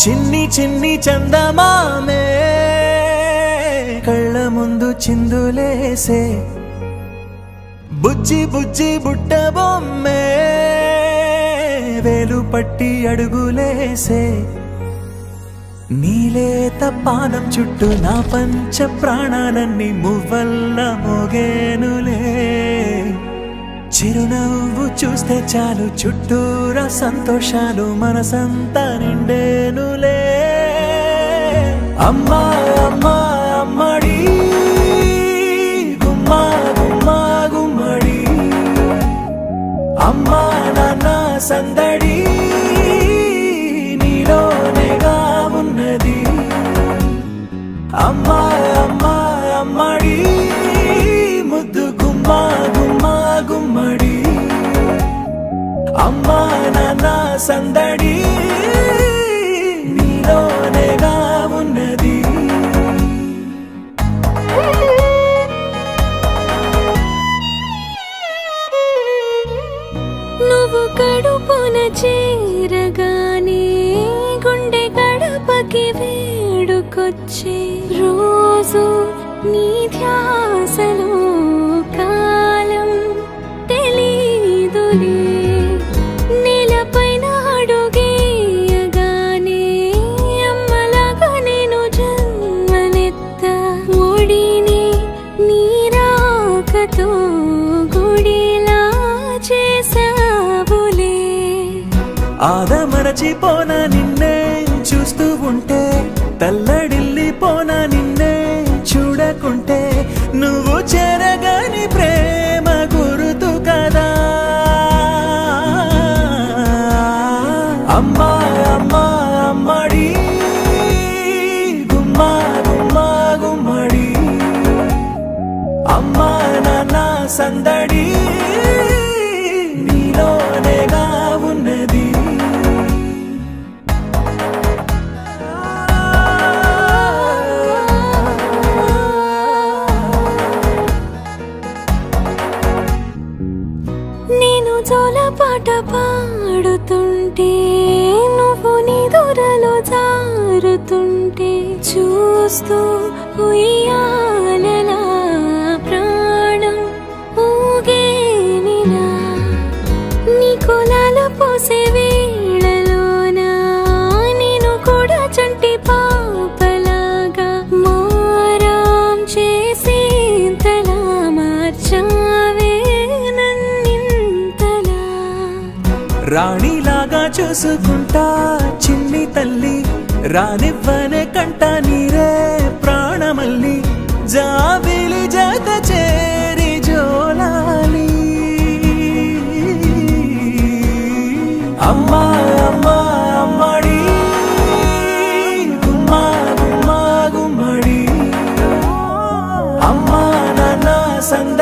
చిన్ని చిన్ని చందమామే కళ్ళ ముందు చిందులేసే బుజ్జి బుజ్జి బుట్ట బొమ్మే వేలు పట్టి అడుగులేసే నీలేత పానం చుట్టూ నా పంచ ప్రాణాలన్నీ మువ్వల్ల మోగేనులే చిరునవ్వు చూస్తే చాలు చుట్టూరా సంతోషాలు మనసంతా నిండేనులే అమ్మా అమ్మా అమ్మడి గుమ్మా గుమ్మా గుమ్మడి అమ్మా నాన్న సందడి నీలోనేగా ఉన్నది అమ్మా అమ్మా అమ్మడి ముద్దు గుమ్మా గుమ్మా గుమ్మడి అమ్మా నాన్న సందడి నీలోనేగా ఉన్నది నువ్వు కడుపున చేరగానే గుండె గడపకి వేడుకొచ్చే రోజు నీ ధ్యాసలో కాలం తెలీదులే నేలపైన అడుగేయగానే అమ్మలాగా నేను జన్మనెత్త ఒడిని నీ రాకతో గుడిలా చేసావులే ఆదమరచిపోన నిన్నే చూస్తూ ఉంటే తల్లడిల్లిపోన నిన్నే చూడకుంటే నువ్వు చెరగని ప్రేమ గురుతు కదా అమ్మా అమ్మా అమ్మడి గుమ్మా గుమ్మా గుమ్మడి అమ్మా నాన్న సందడి నీలోనేగా ఉన్నది నేను జోలపాట పాడుతుంటే నువ్వు నీ దూరలో జారుతుంటే చూస్తూ ఉయ్యాలలా ప్రాణం ఊగేనిలా నీ కులాల పోసే వేళలోనా నేను కూడా చంటి పాపలాగా మారాం చేసేంతలా మార్చావే నన్నింతలా రాణిలాగా చూసుకుంటా చిన్ని తల్లి రానివ్వనే కంట నీరే ప్రాణమల్లి జాబిలి జత చేరి జోలాలి అమ్మా అమ్మా అమ్మడి గుమ్మా గుమ్మా గుమ్మడి అమ్మా నాన్న సంద